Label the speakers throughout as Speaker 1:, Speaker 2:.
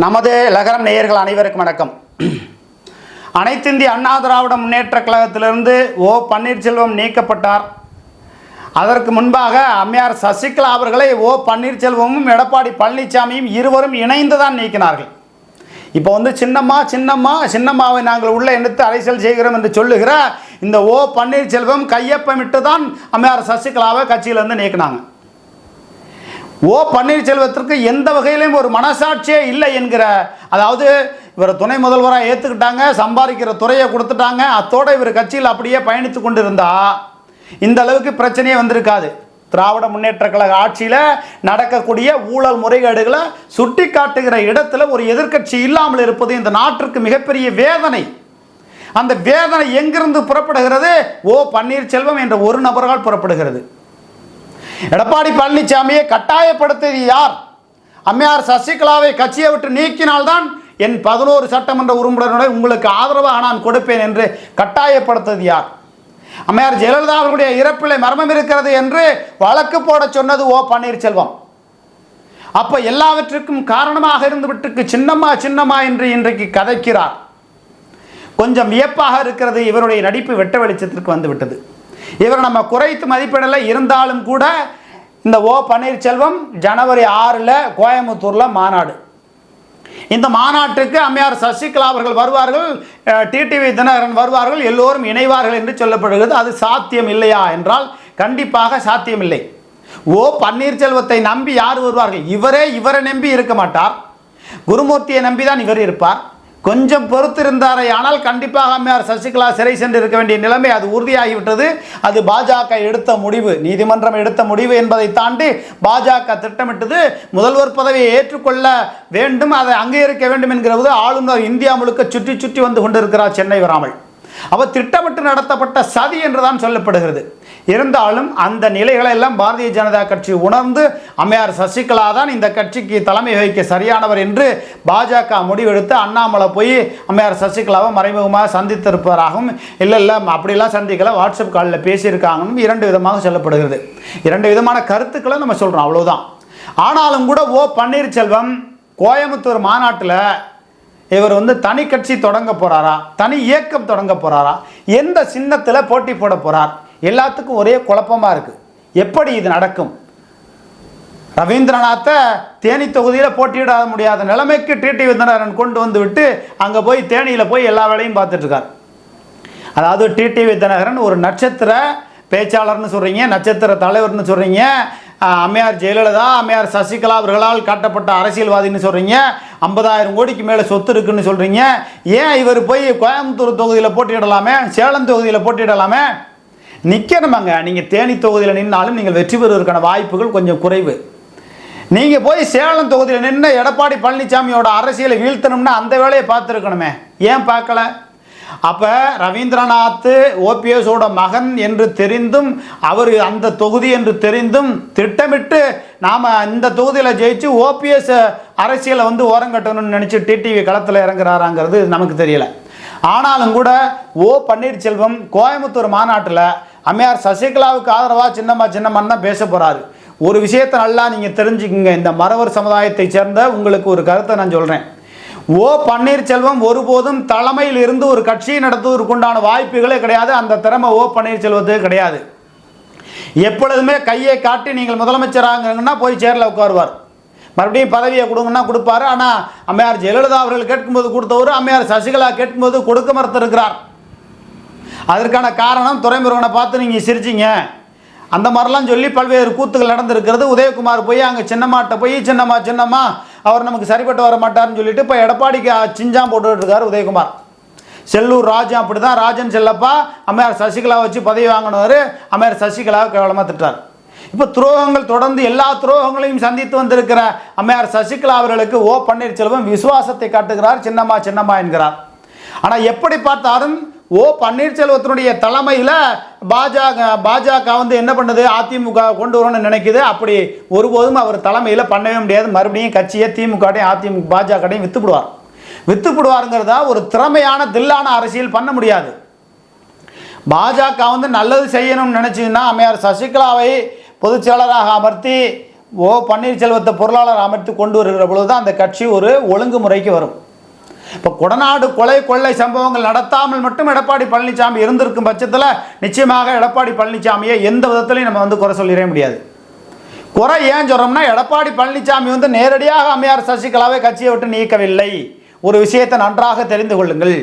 Speaker 1: நமது லகரம் நேயர்கள் அனைவருக்கும் வணக்கம். அனைத்து இந்திய அண்ணா திராவிட முன்னேற்ற கழகத்திலிருந்து ஓ பன்னீர்செல்வம் நீக்கப்பட்டார். அதற்கு முன்பாக அம்மையார் சசிகலா அவர்களை ஓ பன்னீர்செல்வமும் எடப்பாடி பழனிசாமியும் இருவரும் இணைந்து தான் நீக்கினார்கள். இப்போ சின்னம்மாவை நாங்கள் உள்ள எண்ணத்து அரசியல் செய்கிறோம் என்று சொல்லுகிற இந்த ஓ பன்னீர்செல்வம் கையொப்பமிட்டு தான் அம்மையார் சசிகலாவை கட்சியிலிருந்து நீக்கினாங்க. ஓ பன்னீர்செல்வத்திற்கு எந்த வகையிலும் ஒரு மனசாட்சியே இல்லை என்கிற, அதாவது இவர் துணை முதல்வராக ஏற்றுக்கிட்டாங்க, சம்பாதிக்கிற துறையை கொடுத்துட்டாங்க, அத்தோடு இவர் கட்சியில் அப்படியே பயணித்து கொண்டிருந்தா இந்த அளவுக்கு பிரச்சனையே வந்திருக்காது. திராவிட முன்னேற்ற கழக ஆட்சியில் நடக்கக்கூடிய ஊழல் முறைகேடுகளை சுட்டி காட்டுகிற இடத்துல ஒரு எதிர்க்கட்சி இல்லாமல் இருப்பது இந்த நாட்டிற்கு மிகப்பெரிய வேதனை. அந்த வேதனை எங்கிருந்து புறப்படுகிறது? ஓ பன்னீர்செல்வம் என்ற ஒரு நபரால் புறப்படுகிறது. எடப்பாடி பழனிசாமியை கட்டாயப்படுத்தியது யார்? அம்மையார் சசிகலாவை கட்சியை விட்டு நீக்கினால்தான் என் 11 சட்டமன்ற உறுப்பினர்களை உங்களுக்கு ஆதரவாக நான் கொடுப்பேன் என்று கட்டாயப்படுத்தியது யார்? அம்மையார் ஜெயலலிதா அவர்களுடைய இறப்பிலே மர்மம் இருக்கிறது என்று வழக்கு போட சொன்னது ஓ பன்னீர்செல்வம். அப்ப எல்லாவற்றுக்கும் காரணமாக இருந்துவிட்டு சின்னம்மா என்று இன்றைக்கு கதைக்கிறார். கொஞ்சம் வியப்பாக இருக்கிறது. இவருடைய நடிப்பு வெட்ட வெளிச்சத்திற்கு வந்துவிட்டது. இவர் நம்ம குறைத்து மதிப்பிடலை, இருந்தாலும் கூட இந்த ஓ பன்னீர்செல்வம் ஜனவரி 6 கோயம்புத்தூரில் மாநாடு. இந்த மாநாட்டுக்கு அம்மையார் சசிகலா அவர்கள் வருவார்கள், டிடிவி தினகரன் வருவார்கள், எல்லோரும் இணைவார்கள் என்று சொல்லப்படுகிறது. அது சாத்தியம் இல்லையா என்றால் கண்டிப்பாக சாத்தியமில்லை. ஓ பன்னீர்செல்வத்தை நம்பி யார் வருவார்கள்? இவரை நம்பி இருக்க மாட்டார். குருமூர்த்தியை நம்பி தான் இவர் இருப்பார். கொஞ்சம் பொறுத்திருந்தாரே ஆனால் கண்டிப்பாக அம்மையார் சசிகலா சிறை சென்று இருக்க வேண்டிய நிலைமை அது உறுதியாகிவிட்டது. அது பாஜக எடுத்த முடிவு, நீதிமன்றம் எடுத்த முடிவு என்பதை தாண்டி பாஜக திட்டமிட்டது. முதல்வர் பதவியை ஏற்றுக்கொள்ள வேண்டும், அதை அங்கீகரிக்க வேண்டும் என்கிறது ஆளுநர் இந்தியா முழுக்க சுற்றி வந்து கொண்டிருக்கிறார் சென்னை வராமல். அவர் திட்டமிட்டு நடத்தப்பட்ட சதி என்றுதான் சொல்லப்படுகிறது. இருந்தாலும் அந்த நிலைகளை எல்லாம் பாரதிய ஜனதா கட்சி உணர்ந்து அம்மையார் சசிகலா தான் இந்த கட்சிக்கு தலைமை வகிக்க சரியானவர் என்று பாஜக முடிவெடுத்து அண்ணாமலை போய் அம்மையார் சசிகலாவை மறைமுகமாக சந்தித்திருப்பதாகவும், இல்லை அப்படிலாம் சந்திக்கல, வாட்ஸ்அப் காலில் பேசியிருக்காங்கன்னு 2 விதமாக சொல்லப்படுகிறது. 2 விதமான கருத்துக்களை நம்ம சொல்கிறோம், அவ்வளவுதான். ஆனாலும் கூட ஓ பன்னீர்செல்வம் கோயம்புத்தூர் மாநாட்டில் இவர் தனி கட்சி தொடங்க போறாரா, தனி இயக்கம் தொடங்க போறாரா, எந்த சின்னத்தில் போட்டி போட போறார்? எல்லாத்துக்கும் ஒரே குழப்பமா இருக்கு. எப்படி இது நடக்கும்? ரவீந்திரநாத்தை தேனி தொகுதியில் போட்டியிட முடியாத நிலைமைக்கு டிடிவி தினகரன் கொண்டு வந்து விட்டு அங்கே போய் தேனியில் போய் எல்லா வேலையும் பார்த்துட்டு இருக்கார். அதாவது டிடிவி தினகரன் ஒரு நட்சத்திர பேச்சாளர்னு சொல்கிறீங்க, நட்சத்திர தலைவர்னு சொல்கிறீங்க, அம்மையார் ஜெயலலிதா அம்மையார் சசிகலா அவர்களால் காட்டப்பட்ட அரசியல்வாதின்னு சொல்கிறீங்க, 50,000 கோடிக்கு மேலே சொத்து இருக்குன்னு சொல்கிறீங்க. ஏன் இவர் போய் கோயம்புத்தூர் தொகுதியில் போட்டியிடலாமே, சேலம் தொகுதியில் போட்டியிடலாமே? நிற்கணுமாங்க. நீங்கள் தேனி தொகுதியில் நின்னாலும் நீங்கள் வெற்றி பெறுவதற்கான வாய்ப்புகள் கொஞ்சம் குறைவு. நீங்கள் போய் சேலம் தொகுதியில் நின்று எடப்பாடி பழனிசாமியோட அரசியலை வீழ்த்தணும்னா அந்த வேலையை பார்த்துருக்கணுமே, ஏன் பார்க்கல? அப்போ ரவீந்திரநாத் ஓபிஎஸோட மகன் என்று தெரிந்தும், அவர் அந்த தொகுதி என்று தெரிந்தும் திட்டமிட்டு நாம் இந்த தொகுதியில் ஜெயிச்சு ஓபிஎஸ் அரசியலை ஓரங்கட்டணும்னு நினச்சி டிடிவி களத்தில் இறங்குறாராங்கிறது நமக்கு தெரியல. ஆனாலும் கூட ஓ பன்னீர்செல்வம் கோயம்புத்தூர் மாநாட்டில் அம்மையார் சசிகலாவுக்கு ஆதரவாக சின்னம்மான்னு தான் பேச போகிறாரு. ஒரு விஷயத்தை நல்லா நீங்கள் தெரிஞ்சுக்குங்க. இந்த மறவர் சமுதாயத்தை சேர்ந்த உங்களுக்கு ஒரு கருத்தை நான் சொல்கிறேன். ஓ பன்னீர்செல்வம் ஒருபோதும் தலைமையில் இருந்து ஒரு கட்சியை நடத்துவதற்குண்டான வாய்ப்புகளே கிடையாது. அந்த திறமை ஓ பன்னீர்செல்வத்துக்கு கிடையாது. எப்பொழுதுமே கையை காட்டி நீங்கள் முதலமைச்சராங்கன்னா போய் சேரில் உட்காருவார், மறுபடியும் பதவியை கொடுங்கன்னா கொடுப்பாரு. ஆனால் அம்மையார் ஜெயலலிதா அவர்கள் கேட்கும்போது கொடுத்தவர், அம்மையார் சசிகலா கேட்கும்போது கொடுக்க மறுத்திருக்கிறார். அதற்கான காரணம் துரைமுருகனை பார்த்து நீங்கள் சிரிச்சிங்க, அந்த மாதிரிலாம் சொல்லி பல்வேறு கூத்துகள் நடந்திருக்கிறது. உதயகுமார் போய் அங்கே சின்னம்மாட்ட போய் சின்னம்மா அவர் நமக்கு சரிப்பட்டு வர மாட்டார்னு சொல்லிட்டு இப்போ எடப்பாடிக்கு சிஞ்சாம் போட்டுக்கிட்டு இருக்கார் உதயகுமார். செல்லூர் ராஜன் அப்படி தான், ராஜன் செல்லப்பா அம்மையார் சசிகலா வச்சு பதவி வாங்கினவர் அம்மையார் சசிகலாவை கேவலமாக திட்டார். இப்போ துரோகங்கள் தொடர்ந்து எல்லா துரோகங்களையும் சந்தித்து வந்திருக்கிற அம்மையார் சசிகலா அவர்களுக்கு ஓ பன்னீர்செல்வம் விசுவாசத்தை காட்டுகிறார், சின்னம்மா என்கிறார். ஆனால் எப்படி பார்த்தாலும் ஓ பன்னீர்செல்வத்தினுடைய தலைமையில் பாஜக என்ன பண்ணுது, அதிமுக கொண்டு வரணும்னு நினைக்குது. அப்படி ஒருபோதும் அவர் தலைமையில் பண்ணவே முடியாது. மறுபடியும் கட்சியை திமுகடையும் அதிமுக பாஜகடையும் வித்துப்படுவாருங்கிறதா ஒரு திறமையான தில்லான அரசியல் பண்ண முடியாது. பாஜக நல்லது செய்யணும்னு நினச்சிங்கன்னா அம்மையார் சசிகலாவை பொதுச் செயலராக அமர்த்தி ஓ பன்னீர்செல்வத்தை பொருளாளர் அமைத்து கொண்டு வருகிற பொழுது தான் அந்த கட்சி ஒரு ஒழுங்குமுறைக்கு வரும். இப்போ கொடநாடு கொலை கொள்ளை சம்பவங்கள் நடத்தாமல் மட்டும் எடப்பாடி பழனிசாமி இருந்திருக்கும் பட்சத்தில் நிச்சயமாக எடப்பாடி பழனிசாமியை எந்த விதத்திலையும் நம்ம வந்து குறை சொல்லிடவே முடியாது. குறை ஏன் சொல்கிறோம்னா, எடப்பாடி பழனிசாமி வந்து நேரடியாக அம்மையார் சசிகலாவை கட்சியை விட்டு நீக்கவில்லை. ஒரு விஷயத்தை நன்றாக தெரிந்து கொள்ளுங்கள்.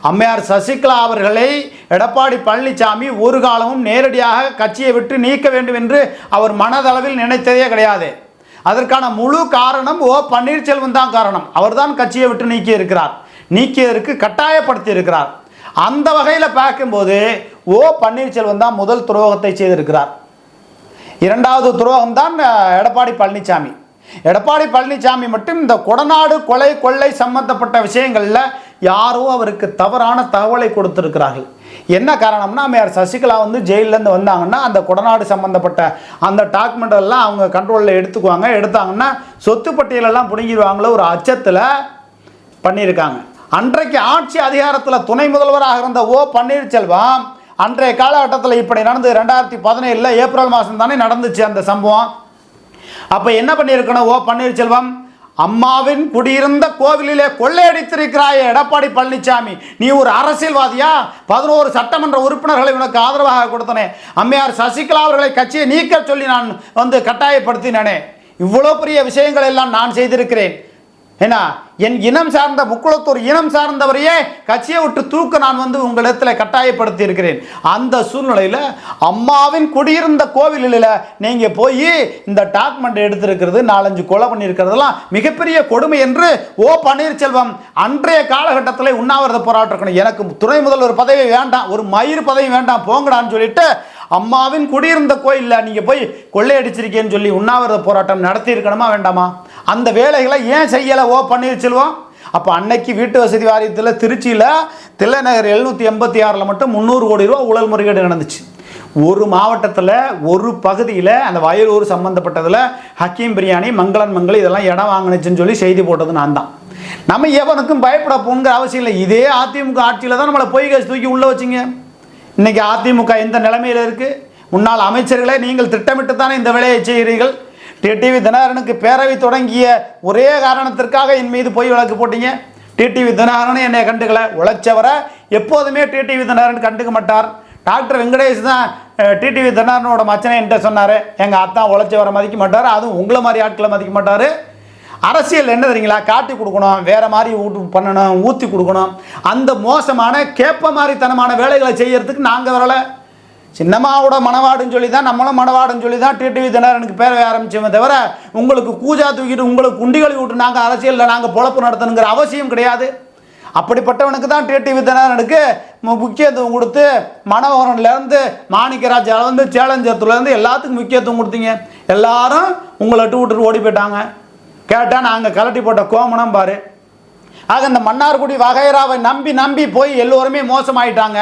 Speaker 1: அம்மையார் சசிகலா அவர்களை எடப்பாடி பழனிசாமி ஒரு காலமும் நேரடியாக கட்சியை விட்டு நீக்க வேண்டும் என்று அவர் மனதளவில் நினைத்ததே கிடையாது. அதற்கான முழு காரணம் ஓ பன்னீர்செல்வம் தான் காரணம். அவர் தான் கட்சியை விட்டு நீக்கி இருக்கிறார், நீக்கியதற்கு கட்டாயப்படுத்தி இருக்கிறார். அந்த வகையில் பார்க்கும்போது ஓ பன்னீர்செல்வம் தான் முதல் துரோகத்தை செய்திருக்கிறார். இரண்டாவது துரோகம் தான் எடப்பாடி பழனிசாமி. எடப்பாடி பழனிசாமி மட்டும் இந்த கொடநாடு கொலை கொள்ளை சம்பந்தப்பட்ட விஷயங்களில் யாரோ அவருக்கு தவறான தகவலை கொடுத்திருக்கிறார்கள். என்ன காரணம்னா, அம்மையார் சசிகலா வந்து ஜெயிலேருந்து வந்தாங்கன்னா அந்த கொடநாடு சம்பந்தப்பட்ட அந்த டாக்குமெண்ட் எல்லாம் அவங்க கண்ட்ரோலில் எடுத்துக்குவாங்க. எடுத்தாங்கன்னா சொத்து பட்டியலெல்லாம் பிடுங்கிடுவாங்களோ ஒரு அச்சத்தில் பண்ணியிருக்காங்க. அன்றைக்கு ஆட்சி அதிகாரத்தில் துணை முதல்வராக இருந்த ஓ பன்னீர்செல்வம் அன்றைய காலகட்டத்தில் இப்படி நடந்து 2017 ஏப்ரல் மாதம் தானே நடந்துச்சு அந்த சம்பவம். அப்போ என்ன பண்ணியிருக்கணும், ஓ பன்னீர்செல்வம், அம்மாவின் குடியிருந்த கோவிலிலே கொள்ளையடித்திருக்கிறாய் எடப்பாடி பழனிசாமி, நீ ஒரு அரசியல்வாதியா? 11 சட்டமன்ற உறுப்பினர்களை உனக்கு ஆதரவாக கொடுத்தனே, அம்மையார் சசிகலா அவர்களை கட்சியை நீக்க சொல்லி நான் வந்து கட்டாயப்படுத்தினேனே, இவ்வளோ பெரிய விஷயங்கள் எல்லாம் நான் செய்திருக்கிறேன். ஏன்னா என் இனம் சார்ந்த முக்குளத்தூர் இனம் சார்ந்தவரையே கட்சியை விட்டு தூக்க நான் வந்து உங்களிடத்தில் கட்டாயப்படுத்தி இருக்கிறேன். அந்த சூழ்நிலையில் அம்மாவின் குடியிருந்த கோவிலில் நீங்கள் போய் இந்த டாக்குமெண்ட் எடுத்திருக்கிறது, 4-5 கொலை பண்ணியிருக்கிறதுலாம் மிகப்பெரிய கொடுமை என்று ஓ பன்னீர்செல்வம் அன்றைய காலகட்டத்தில் உண்ணாவிரத போராட்டம், எனக்கு துணை முதல்வர் பதவி வேண்டாம், ஒரு மயிர் பதவி வேண்டாம், போங்கடான்னு சொல்லிட்டு அம்மாவின் குடியிருந்த கோயிலில் நீங்கள் போய் கொள்ளையடிச்சிருக்கேன்னு சொல்லி உண்ணாவிரத போராட்டம் நடத்தி இருக்கணுமா வேண்டாமா? அந்த வேலைகளை ஏன் செய்யலை ஓ பன்னீர்செல்வம்? அப்போ அன்னைக்கு வீட்டு வசதி வாரியத்தில் திருச்சியில் தில்லைநகர் 786 மட்டும் 300 கோடி ரூபா ஊழல் முறைகேடு நடந்துச்சு. ஒரு மாவட்டத்தில் ஒரு பகுதியில் அந்த வயலூர் சம்பந்தப்பட்டதில் ஹக்கீம் பிரியாணி மங்களன் மங்களி இதெல்லாம் இடம் வாங்கினுச்சுன்னு சொல்லி செய்தி போட்டது நான் தான். நம்ம எவனுக்கும் பயப்பட போங்கிற அவசியம் இல்லை. இதே அதிமுக ஆட்சியில் தான் நம்மளை பொய் கேஸ் தூக்கி உள்ளே வச்சிங்க. இன்றைக்கி அதிமுக எந்த நிலைமையில் இருக்குது? முன்னாள் அமைச்சர்களே நீங்கள் திட்டமிட்டு தானே இந்த வேலையை செய்கிறீர்கள். டிடிவி தினகரனுக்கு பேரவை தொடங்கிய ஒரே காரணத்திற்காக என் மீது பொய் வழக்கு போட்டீங்க. டிடிவி தினகரன் என்னை கண்டுக்கல, உழைச்சவரை எப்போதுமே டிடிவி தினகரன் கண்டுக்க மாட்டார். டாக்டர் வெங்கடேஷ் தான் டிடிவி தினகரனோட மச்சனை என்கிட்ட சொன்னார், எங்கள் அத்தா உழைச்சவரை மதிக்க மாட்டார், அதுவும் உங்களை மாதிரி ஆட்களை மதிக்க மாட்டார். அரசியல் என்ன தெரியுங்களா, காட்டி கொடுக்கணும், வேறு மாதிரி பண்ணணும், ஊற்றி கொடுக்கணும். அந்த மோசமான கேப்ப மாதிரித்தனமான வேலைகளை செய்யறதுக்கு நாங்கள் வரலை. சின்னம்மாவோட மணவாடுன்னு சொல்லி தான் நம்மளும் மணவாடுன்னு சொல்லி தான் டிடிவி தினகரனுக்கு பேரவை ஆரம்பிச்சோமே தவிர உங்களுக்கு கூஜா தூக்கிட்டு உங்களுக்கு குண்டிகளை விட்டு நாங்கள் அரசியலில் நாங்கள் பொழப்பு நடத்தணுங்கிற அவசியம் கிடையாது. அப்படிப்பட்டவனுக்கு தான் டிடிவி தினகரனுக்கு முக்கியத்துவம் கொடுத்து மணவகரன்லேருந்து மாணிக்கராஜாலேருந்து சேலஞ்சத்துலேருந்து எல்லாத்துக்கும் முக்கியத்துவம் கொடுத்தீங்க. எல்லாரும் உங்களை விட்டுட்டு ஓடி போயிட்டாங்க. கேட்டால் நாங்கள் கலட்டி போட்ட கோமணம் பாரு. ஆக இந்த மன்னார்குடி வகைராவை நம்பி நம்பி போய் எல்லோருமே மோசமாயிட்டாங்க.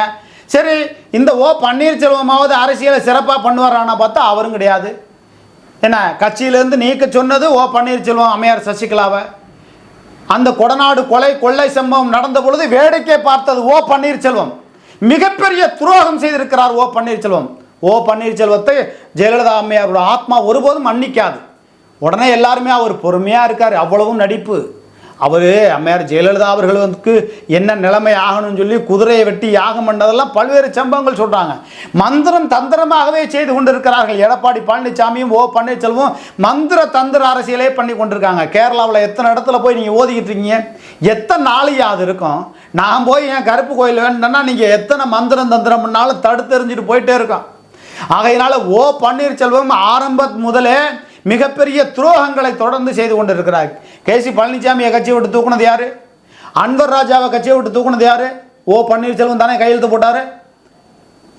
Speaker 1: சரி, இந்த ஓ பன்னீர்செல்வமாவது அரசியலை சிறப்பாக பண்ணுவாரானா பார்த்தா அவரும் கிடையாது. என்ன, கட்சியிலேருந்து நீக்க சொன்னது ஓ பன்னீர்செல்வம் அம்மையார் சசிகலாவை. அந்த கொடநாடு கொலை கொள்ளை சம்பவம் நடந்த பொழுது வேடிக்கை பார்த்தது ஓ பன்னீர்செல்வம். மிகப்பெரிய துரோகம் செய்திருக்கிறார் ஓ பன்னீர்செல்வம். ஓ பன்னீர்செல்வத்தை ஜெயலலிதா அம்மையாரோட ஆத்மா ஒருபோதும் மன்னிக்காது. உடனே எல்லாருமே அவர் பொறுமையாக இருக்கார், அவ்வளவும் நடிப்பு. அவர் அம்மையார் ஜெயலலிதா அவர்களுக்கு என்ன நிலைமை ஆகணும்னு சொல்லி குதிரையை வெட்டி யாகம் பண்ணதெல்லாம் பல்வேறு சம்பவங்கள் சொல்கிறாங்க. மந்திரம் தந்திரமாகவே செய்து கொண்டிருக்கிறார்கள். எடப்பாடி பழனிசாமியும் ஓ பன்னீர்செல்வம் மந்திர தந்திர அரசியலே பண்ணி கொண்டிருக்காங்க. கேரளாவில் எத்தனை இடத்துல போய் நீங்கள் ஓதிக்கிட்டு இருக்கீங்க? எத்தனை நாளையாது இருக்கும்? நான் போய் என் கருப்பு கோயில் வேணுன்னா நீங்கள் எத்தனை மந்திரம் தந்திரம் பண்ணாலும் தடுத்தெறிஞ்சிட்டு போயிட்டே இருக்கோம். ஆகையினால ஓ பன்னீர்செல்வம் ஆரம்ப முதலே மிகப்பெரிய துரோகங்களை தொடர்ந்து செய்து கொண்டிருக்கிறார். கேசி பழனிசாமியை கட்சியை விட்டு தூக்குனது யார்? அன்வர் ராஜாவை கட்சியை விட்டு தூக்குனது யார்? ஓ பன்னீர்செல்வம் தானே கையெழுத்து போட்டார்.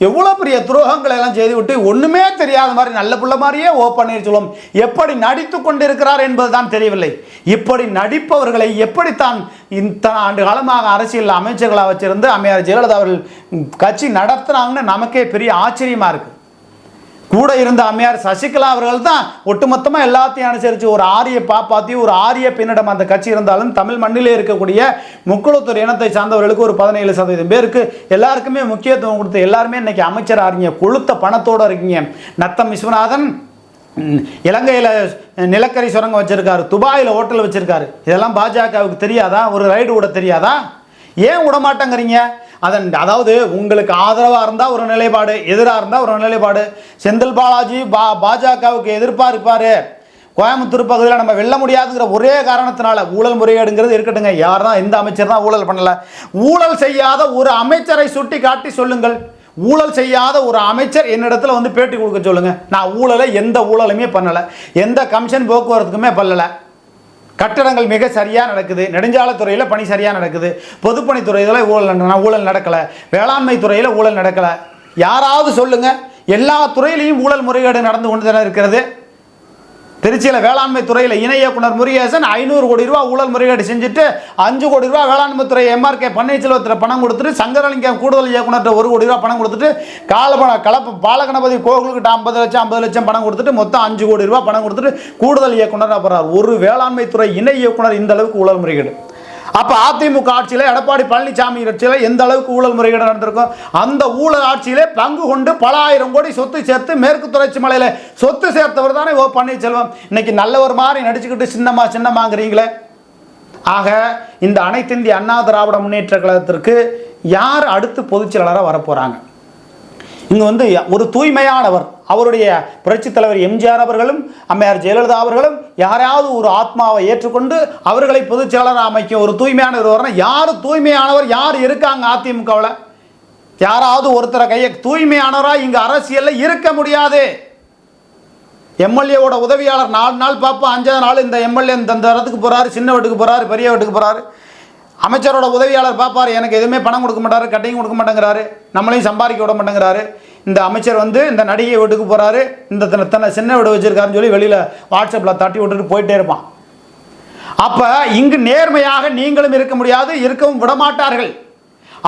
Speaker 1: எவ்வளோ பெரிய துரோகங்களை எல்லாம் செய்து விட்டு ஒன்றுமே தெரியாத மாதிரி நல்ல பிள்ளை மாதிரியே ஓ பன்னீர்செல்வம் எப்படி நடித்து கொண்டிருக்கிறார் என்பது தான் தெரியவில்லை. இப்படி நடிப்பவர்களை எப்படித்தான் இத்தனை ஆண்டு காலமாக அரசியல் அமைச்சர்களாக வச்சிருந்து அம்மையார் ஜெயலலிதா அவர்கள் கட்சி நடத்துகிறாங்கன்னு நமக்கே பெரிய ஆச்சரியமாக இருக்குது. கூட இருந்த அம்மையார் சசிகலா அவர்கள் தான் ஒட்டுமொத்தமாக எல்லாத்தையும் அனுசரித்து ஒரு ஆரிய பாப்பாத்தி ஒரு ஆரிய பின்னிடம் அந்த கட்சி இருந்தாலும் தமிழ் மண்ணிலே இருக்கக்கூடிய முக்குளத்தூர் இனத்தை சார்ந்தவர்களுக்கு ஒரு 17% பேருக்கு எல்லாருக்குமே முக்கியத்துவம் கொடுத்து எல்லாருமே இன்னைக்கு அமைச்சராக இருக்கீங்க, கொளுத்த பணத்தோடு இருக்கீங்க. நத்தம் விஸ்வநாதன் இலங்கையில் நிலக்கரி சுரங்கம் வச்சுருக்காரு, துபாயில் ஹோட்டல் வச்சுருக்காரு. இதெல்லாம் பாஜகவுக்கு தெரியாதா? ஒரு ரைடு விட தெரியாதா? ஏன் விடமாட்டேங்கிறீங்க? அதாவது உங்களுக்கு ஆதரவாக இருந்தால் ஒரு நிலைப்பாடு, எதிராக இருந்தால் ஒரு நிலைப்பாடு. செந்தில் பாலாஜி பாஜகவுக்கு எதிர்ப்பாக இருப்பார். கோயம்புத்தூர் பகுதியில் நம்ம வெல்ல முடியாதுங்கிற ஒரே காரணத்தினால ஊழல் முறைகேடுங்கிறது இருக்கட்டுங்க. யார் தான் எந்த அமைச்சர் தான் ஊழல் பண்ணலை? ஊழல் செய்யாத ஒரு அமைச்சரை சுட்டி காட்டி சொல்லுங்கள். ஊழல் செய்யாத ஒரு அமைச்சர் என்னிடத்துல வந்து பேட்டி கொடுக்க சொல்லுங்க. நான் ஊழலை எந்த ஊழலுமே பண்ணலை, எந்த கமிஷன் போக்குவரத்துக்குமே பண்ணலை. கட்டடங்கள் மிக சரியாக நடக்குது, நெடுஞ்சாலைத்துறையில் பணி சரியாக நடக்குது, பொதுப்பணித்துறையில் ஊழல் நடக்கலை, வேளாண்மை துறையில் ஊழல் நடக்கலை. யாராவது சொல்லுங்க. எல்லா துறையிலையும் ஊழல் முறைகேடு நடந்து கொண்டு தானே இருக்கிறது. திருச்சியில் வேளாண்மை துறையில் இணை இயக்குனர் முருகேசன் 500 கோடி ரூபா ஊழல் முறைகேடு செஞ்சுட்டு 5 கோடி ரூபா வேளாண்மை துறை MRK பன்னீர்செல்வத்தில் பணம் கொடுத்துட்டு, சங்கரலிங்கம் கூடுதல் இயக்குனர் 1 கோடி ரூபா பணம் கொடுத்துட்டு, பாலகணபதி கோகுலுக்கிட்ட 50 லட்சம் பணம் கொடுத்துட்டு மொத்தம் 5 கோடி ரூபா பணம் கொடுத்துட்டு கூடுதல் இயக்குனர் போறார். ஒரு வேளாண்மை துறை இணை இயக்குனர் இந்த அளவுக்கு ஊழல் முறைகேடு. அப்போ அதிமுக ஆட்சியில் எடப்பாடி பழனிசாமி ஆட்சியில் எந்த அளவுக்கு ஊழல் முறைகேடு நடந்திருக்கும்? அந்த ஊழல் ஆட்சியிலே பங்கு கொண்டு பல ஆயிரம் கோடி சொத்து சேர்த்து மேற்கு தொடர்ச்சி மலையில் சொத்து சேர்த்தவர் தானே ஓ பன்னீர்செல்வம். இன்னைக்கு நல்லவர் மாதிரி நடிச்சுக்கிட்டு சின்னமாங்கிறீங்களே. ஆக இந்த அனைத்து இந்திய அண்ணா திராவிட முன்னேற்ற கழகத்திற்கு யார் அடுத்து பொதுச் செயலாளராக வரப்போறாங்க? இங்கே வந்து ஒரு தூய்மையானவர், அவருடைய புரட்சித் தலைவர் எம்ஜிஆர் அவர்களும் அம்மையார் ஜெயலலிதா அவர்களும் யாராவது ஒரு ஆத்மாவை ஏற்றுக்கொண்டு அவர்களை பொதுச் செயலாளராக அமைக்கும் ஒரு தூய்மையானவர் வரணும். யார் தூய்மையானவர் யார் இருக்காங்க அதிமுகவில்? யாராவது ஒருத்தரை கையை தூய்மையானவராக இங்கே அரசியலில் இருக்க முடியாது. எம்எல்ஏவோட உதவியாளர் 4 நாள் பார்ப்போம், 5ஆவது நாள் இந்த எம்எல்ஏ இந்த இடத்துக்கு போகிறாரு, சின்ன வீட்டுக்கு போகிறாரு, பெரிய வீட்டுக்கு போகிறாரு. அமைச்சரோட உதவியாளர் பார்ப்பார், எனக்கு எதுவுமே பணம் கொடுக்க மாட்டாரு, கட்டையும் கொடுக்க மாட்டேங்கிறாரு, நம்மளையும் சம்பாதிக்க விட மாட்டேங்கிறாரு. இந்த அமைச்சர் வந்து இந்த நடிகை வீட்டுக்கு போகிறாரு, இந்த தன்னை சின்ன வீடு வச்சிருக்காருன்னு சொல்லி வெளியில் வாட்ஸ்அப்பில் தட்டி விட்டுட்டு போயிட்டே இருப்பான். அப்போ இங்கு நேர்மையாக நீங்களும் இருக்க முடியாது, இருக்கவும் விடமாட்டார்கள்.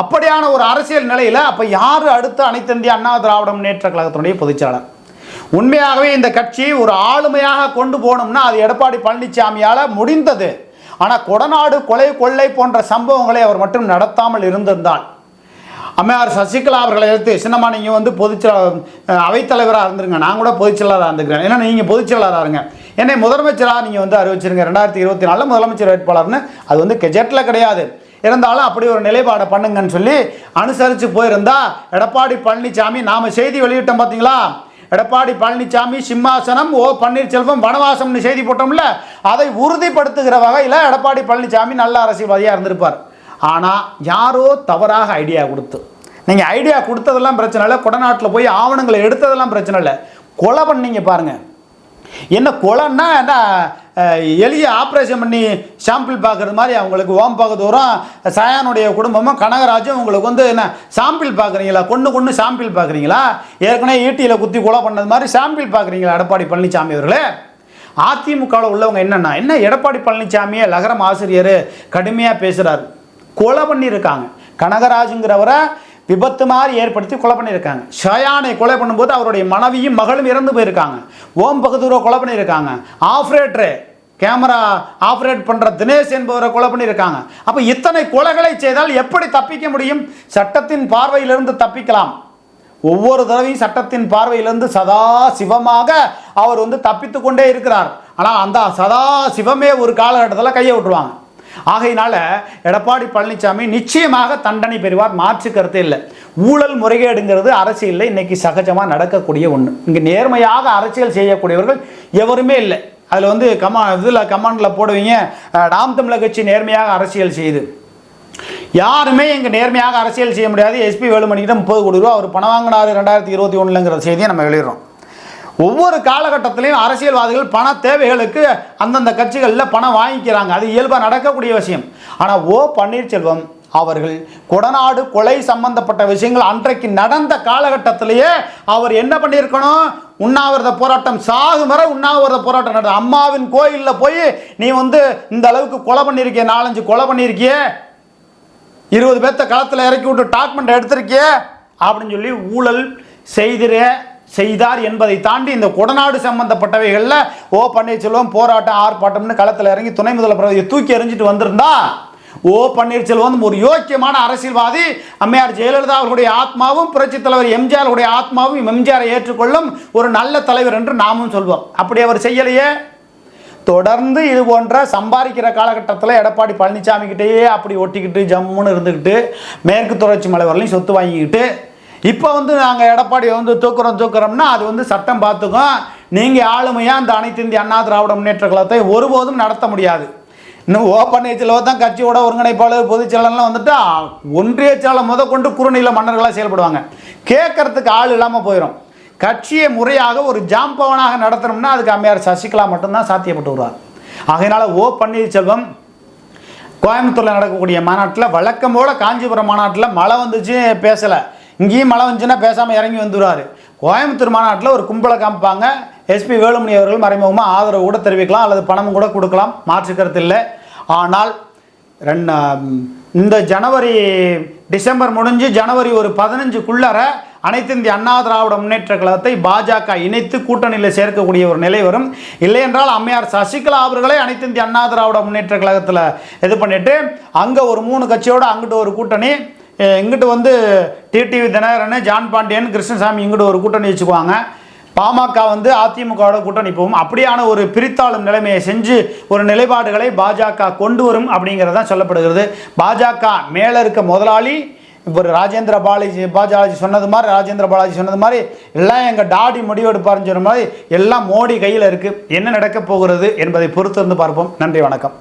Speaker 1: அப்படியான ஒரு அரசியல் நிலையில் அப்போ யார் அடுத்து அனைத்து இந்திய அண்ணா திராவிட முன்னேற்ற கழகத்தினுடைய பொதுச்செயலாளர்? உண்மையாகவே இந்த கட்சி ஒரு ஆளுமையாக கொண்டு போகணும்னா அது எடப்பாடி பழனிசாமியால் முடிந்தது. ஆனால் கொடநாடு கொலை கொள்ளை போன்ற சம்பவங்களை அவர் மட்டும் நடத்தாமல் இருந்திருந்தால், அம்மையார் சசிகலா அவர்களை எடுத்து சின்னம்மா நீங்கள் வந்து அவைத்தலைவராக இருந்துருங்க, நான் கூட பொதுச்செயலாளராக இருந்துக்கிறேன், ஏன்னா நீங்கள் பொதுச்செயலாளராக இருங்க, என்னை முதலமைச்சராக நீங்கள் வந்து அறிவிச்சிருங்க 2024 முதலமைச்சர் வேட்பாளர்னு. அது வந்து கெஜெட்டில் கிடையாது, இருந்தாலும் அப்படி ஒரு நிலைப்பாடை பண்ணுங்கன்னு சொல்லி அனுசரித்து போயிருந்தா எடப்பாடி பழனிசாமி, நாம் செய்தி வெளியிட்டோம் பார்த்தீங்களா, எடப்பாடி பழனிசாமி சிம்மாசனம், ஓ பன்னீர்செல்வம் வனவாசம்னு செய்தி போட்டோம்ல, அதை உறுதிப்படுத்துகிற வகையில் எடப்பாடி பழனிசாமி நல்ல அரசியல்வாதியாக இருந்திருப்பார். ஆனால் யாரோ தவறாக ஐடியா கொடுத்து, நீங்கள் ஐடியா கொடுத்ததெல்லாம் பிரச்சனை இல்லை, கொடநாட்டில் போய் ஆவணங்களை எடுத்ததெல்லாம் பிரச்சனை இல்லை, கொலை பண்ணீங்க பாருங்கள். என்ன கொலைன்னா என்ன, எளிய ஆப்ரேஷன் பண்ணி சாம்பிள் பார்க்குறது மாதிரி அவங்களுக்கு ஓம் பகதூரும் சயானுடைய குடும்பமும் கனகராஜும் உங்களுக்கு வந்து என்ன சாம்பிள் பார்க்குறீங்களா? கொண்டு சாம்பிள் பார்க்குறீங்களா? ஏற்கனவே ஈட்டியில் குத்தி கொலை பண்ணது மாதிரி சாம்பிள் பார்க்குறீங்களா எடப்பாடி பழனிசாமி அவர்களே? அதிமுகவில் உள்ளவங்க என்ன எடப்பாடி பழனிசாமியை லகரம் ஆசிரியர் கடுமையாக பேசுகிறார். கொலை பண்ணியிருக்காங்க. கனகராஜுங்கிறவரை விபத்து மாதிரி ஏற்படுத்தி கொலை பண்ணியிருக்காங்க. ஷயானை கொலை பண்ணும்போது அவருடைய மனைவியும் மகளும் இறந்து போயிருக்காங்க. ஓம் பகதூரை கொலை பண்ணியிருக்காங்க. ஆப்ரேட்டரு கேமரா ஆப்ரேட் பண்ணுற தினேஷ் என்பவரை கொலை பண்ணியிருக்காங்க. அப்போ இத்தனை கொலைகளை செய்தால் எப்படி தப்பிக்க முடியும்? சட்டத்தின் பார்வையிலிருந்து தப்பிக்கலாம். ஒவ்வொரு தடவையும் சட்டத்தின் பார்வையிலிருந்து சதா சிவமாக அவர் வந்து தப்பித்து கொண்டே இருக்கிறார். ஆனால் அந்த சதா சிவமே ஒரு காலகட்டத்தில் கையை விட்டுருவாங்க. ஆகையினால எடப்பாடி பழனிசாமி நிச்சயமாக தண்டனை பெறுவார், மாற்று கருத்தே இல்லை. ஊழல் முறைகேடுங்கிறது அரசியலில் இன்னைக்கு சகஜமாக நடக்கக்கூடிய ஒன்று. இங்கே நேர்மையாக அரசியல் செய்யக்கூடியவர்கள் எவருமே இல்லை. அதில் வந்து கமாண்டில் போடுவீங்க, நாம் தமிழர் கட்சி நேர்மையாக அரசியல் செய்யுது. யாருமே இங்கே நேர்மையாக அரசியல் செய்ய முடியாது. எஸ்பி வேலுமணிக்கிட்ட 30 கோடி ரூபா அவர் பணம் வாங்கினார் 2021ங்கிற செய்தியை நம்ம வெளியிடுறோம். ஒவ்வொரு காலகட்டத்திலையும் அரசியல்வாதிகள் பண தேவைகளுக்கு அந்தந்த கட்சிகளில் பணம் வாங்கிக்கிறாங்க, அது இயல்பாக நடக்கக்கூடிய விஷயம். ஆனால் ஓ பன்னீர்செல்வம் அவர்கள் கொடநாடு கொலை சம்பந்தப்பட்ட விஷயங்கள் அன்றைக்கு நடந்த காலகட்டத்திலேயே அவர் என்ன பண்ணியிருக்கணும்? உண்ணாவிரத போராட்டம், சாகும் வரை உண்ணாவிரத போராட்டம் நடந்த அம்மாவின் கோயிலில் போய் நீ வந்து இந்த அளவுக்கு கொலை பண்ணியிருக்கிய, 4-5 கொலை பண்ணியிருக்கிய, 20 பேர்த்த களத்தில் இறக்கி விட்டு டாக்குமெண்ட் எடுத்திருக்கிய அப்படின்னு சொல்லி ஊழல் செய்தார் என்பதை தாண்டி இந்த கொடநாடு சம்பந்தப்பட்டவைகளில் ஓ பன்னீர்செல்வம் போராட்டம் ஆர்ப்பாட்டம்னு களத்தில் இறங்கி துணை முதல்வர் தூக்கி எறிஞ்சிட்டு வந்திருந்தா ஓ பன்னீர்செல்வம் ஒரு யோக்கியமான அரசியல்வாதி. அம்மையார் ஜெயலலிதா அவர்களுடைய ஆத்மாவும் புரட்சித் தலைவர் எம்ஜிஆர் அவருடைய ஆத்மாவும் எம்ஜிஆரை ஏற்றுக்கொள்ளும் ஒரு நல்ல தலைவர் என்று நாமும் சொல்வோம். அப்படி அவர் செய்யலையே. தொடர்ந்து இது போன்ற சம்பாதிக்கிற காலகட்டத்தில் எடப்பாடி பழனிசாமி கிட்டேயே அப்படி ஒட்டிக்கிட்டு ஜம்முன்னு இருந்துக்கிட்டு மேற்கு தொடர்ச்சி மலை வரலையும் சொத்து வாங்கிக்கிட்டு இப்போ நாங்கள் எடப்பாடியை தூக்குறோம்னா அது சட்டம் பார்த்துக்கும். நீங்கள் ஆளுமையாக அந்த அனைத்து இந்திய அண்ணா திராவிட முன்னேற்ற கழகத்தை ஒருபோதும் நடத்த முடியாது. இன்னும் ஓ பன்னீர்செல்வம் தான் கட்சியோட ஒருங்கிணைப்பாளர் பொதுச் செயலாளர்லாம் வந்துட்டு ஒன்றிய செயலாளர் முதற்கொண்டு குறுநில மன்னர்களாக செயல்படுவாங்க. கேட்கறதுக்கு ஆள் இல்லாமல் போயிடும். கட்சியை முறையாக ஒரு ஜாம்பவனாக நடத்தணும்னா அதுக்கு அம்மையார் சசிகலா மட்டும்தான் சாத்தியப்பட்டு வருவார். ஆகையினால ஓ பன்னீர்செல்வம் கோயம்புத்தூரில் நடக்கக்கூடிய மாநாட்டில் வழக்கம் போல காஞ்சிபுரம் மாநாட்டில் மழை வந்துச்சு பேசலை, இங்கேயும் மழை வந்துச்சுன்னா பேசாமல் இறங்கி வந்துடுவார். கோயம்புத்தூர் மாநாட்டில் ஒரு கும்பலை காமிப்பாங்க. எஸ்பி வேலுமணி அவர்கள் மறைமுகமாக ஆதரவு கூட தெரிவிக்கலாம் அல்லது பணமும் கூட கொடுக்கலாம், மாற்றுக்கிறது இல்லை. ஆனால் இந்த ஜனவரி டிசம்பர் முடிஞ்சு ஜனவரி ஒரு 15க்குள்ளார அனைத்து இந்திய அண்ணா திராவிட முன்னேற்ற கழகத்தை பாஜக இணைத்து கூட்டணியில் சேர்க்கக்கூடிய ஒரு நிலை வரும். இல்லை என்றால் அம்மையார் சசிகலா அவர்களே அனைத்து இந்திய அண்ணா திராவிட முன்னேற்ற கழகத்தில் இது பண்ணிவிட்டு அங்கே ஒரு 3 கட்சியோடு அங்கிட்டு ஒரு கூட்டணி, இங்கிட்டு டிடிவி தினகரன், ஜான் பாண்டியன், கிருஷ்ணசாமி இங்கிட்டு ஒரு கூட்டணி வச்சுக்குவாங்க. பாமக அதிமுகவோட கூட்டணி போகும். அப்படியான ஒரு பிரித்தாளும் நிலைமையை செஞ்சு ஒரு நிலைப்பாடுகளை பாஜக கொண்டு வரும் அப்படிங்கிறதான் சொல்லப்படுகிறது. பாஜக மேலே இருக்க முதலாளி இப்போ ராஜேந்திர பாலாஜி சொன்னது மாதிரி எல்லாம் எங்கள் டாடி முடிவெடுப்பாருன்னு சொன்ன மாதிரி எல்லாம் மோடி கையில் இருக்குது. என்ன நடக்கப் போகிறது என்பதை பொறுத்திருந்து பார்ப்போம். நன்றி, வணக்கம்.